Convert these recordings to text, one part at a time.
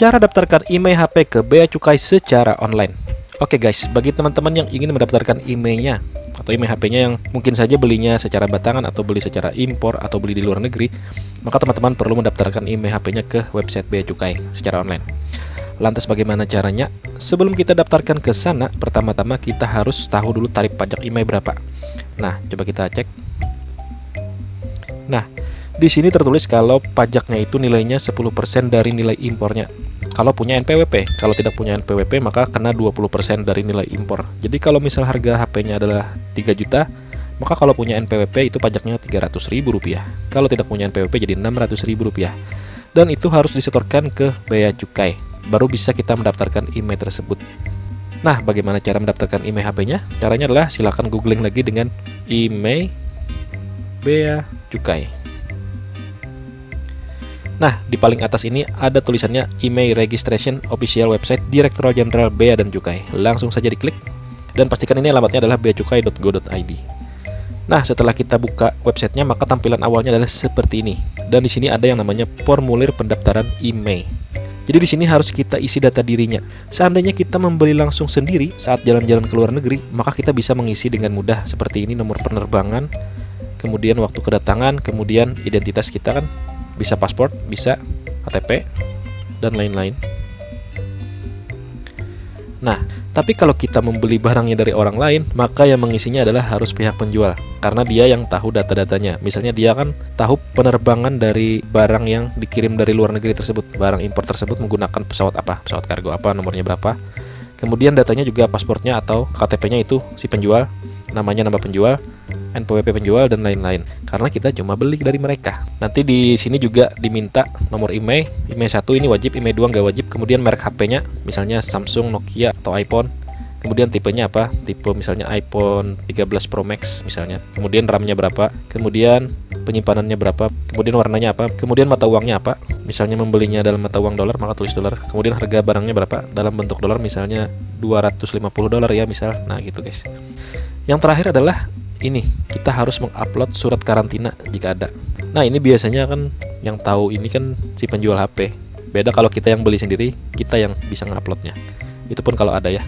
Cara daftarkan email HP ke Bea Cukai secara online. Oke guys, bagi teman-teman yang ingin mendaftarkan emailnya atau email HP-nya yang mungkin saja belinya secara batangan atau beli secara impor atau beli di luar negeri, maka teman-teman perlu mendaftarkan email HP-nya ke website Bea Cukai secara online. Lantas bagaimana caranya? Sebelum kita daftarkan ke sana, pertama-tama kita harus tahu dulu tarif pajak email berapa. Nah, coba kita cek. Nah, di sini tertulis kalau pajaknya itu nilainya 10% dari nilai impornya. Kalau punya NPWP, kalau tidak punya NPWP maka kena 20% dari nilai impor. Jadi kalau misal harga HP-nya adalah 3 juta, maka kalau punya NPWP itu pajaknya Rp300.000. Kalau tidak punya NPWP jadi Rp600.000. Dan itu harus disetorkan ke Bea Cukai. Baru bisa kita mendaftarkan email tersebut. Nah, bagaimana cara mendaftarkan email HP-nya? Caranya adalah silakan googling lagi dengan email Bea Cukai. Nah, di paling atas ini ada tulisannya Email Registration Official Website Direktorat Jenderal Bea dan Cukai. Langsung saja diklik dan pastikan ini alamatnya adalah beacukai.go.id. Nah, setelah kita buka websitenya, maka tampilan awalnya adalah seperti ini. Dan di sini ada yang namanya formulir pendaftaran email. Jadi di sini harus kita isi data dirinya. Seandainya kita membeli langsung sendiri saat jalan-jalan ke luar negeri, maka kita bisa mengisi dengan mudah seperti ini: nomor penerbangan, kemudian waktu kedatangan, kemudian identitas kita kan, bisa paspor, bisa KTP, dan lain-lain. Nah, tapi kalau kita membeli barangnya dari orang lain, maka yang mengisinya adalah harus pihak penjual, karena dia yang tahu data-datanya. Misalnya dia kan tahu penerbangan dari barang yang dikirim dari luar negeri tersebut, barang impor tersebut menggunakan pesawat apa, pesawat kargo apa, nomornya berapa. Kemudian datanya juga pasportnya atau KTP-nya itu si penjual, namanya nama penjual, NPWP penjual, dan lain-lain. Karena kita cuma beli dari mereka. Nanti di sini juga diminta nomor email. Email 1 ini wajib, email 2 nggak wajib. Kemudian merek HP-nya, misalnya Samsung, Nokia, atau iPhone. Kemudian tipenya apa? Tipe misalnya iPhone 13 Pro Max misalnya. Kemudian RAM-nya berapa? Kemudian penyimpanannya berapa? Kemudian warnanya apa? Kemudian mata uangnya apa? Misalnya membelinya dalam mata uang dolar, maka tulis dolar. Kemudian harga barangnya berapa? Dalam bentuk dolar, misalnya $250 ya misal. Nah gitu guys. Yang terakhir adalah ini, kita harus mengupload surat karantina jika ada. Nah, ini biasanya kan yang tahu ini kan si penjual HP. Beda kalau kita yang beli sendiri, kita yang bisa nguploadnya. Itu pun kalau ada ya.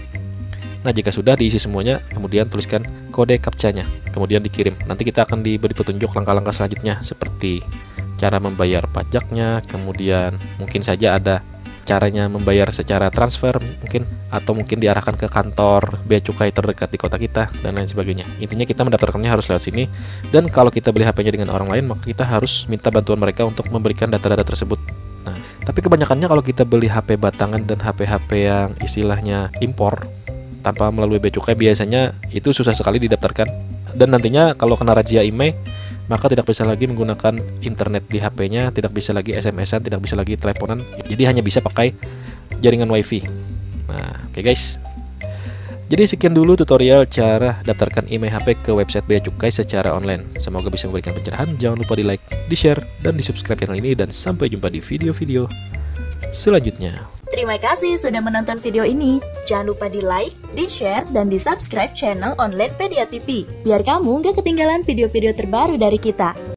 Nah, jika sudah diisi semuanya, kemudian tuliskan kode captcha-nya, kemudian dikirim. Nanti kita akan diberi petunjuk langkah-langkah selanjutnya seperti cara membayar pajaknya, kemudian mungkin saja ada caranya membayar secara transfer mungkin, atau mungkin diarahkan ke kantor Bea Cukai terdekat di kota kita, dan lain sebagainya. Intinya kita mendaftarkannya harus lewat sini. Dan kalau kita beli HP-nya dengan orang lain, maka kita harus minta bantuan mereka untuk memberikan data-data tersebut. Nah, tapi kebanyakannya kalau kita beli HP batangan dan HP-HP yang istilahnya impor tanpa melalui Bea Cukai, biasanya itu susah sekali didaftarkan. Dan nantinya kalau kena razia email, maka tidak bisa lagi menggunakan internet di HP-nya, tidak bisa lagi SMS-an, tidak bisa lagi teleponan. Jadi hanya bisa pakai jaringan WiFi. Nah, oke guys. Jadi sekian dulu tutorial cara daftarkan email HP ke website Bea Cukai secara online. Semoga bisa memberikan pencerahan. Jangan lupa di like, di share, dan di subscribe channel ini. Dan sampai jumpa di video-video selanjutnya. Terima kasih sudah menonton video ini. Jangan lupa di like, di share, dan di subscribe channel Onlinepediatv, biar kamu gak ketinggalan video-video terbaru dari kita.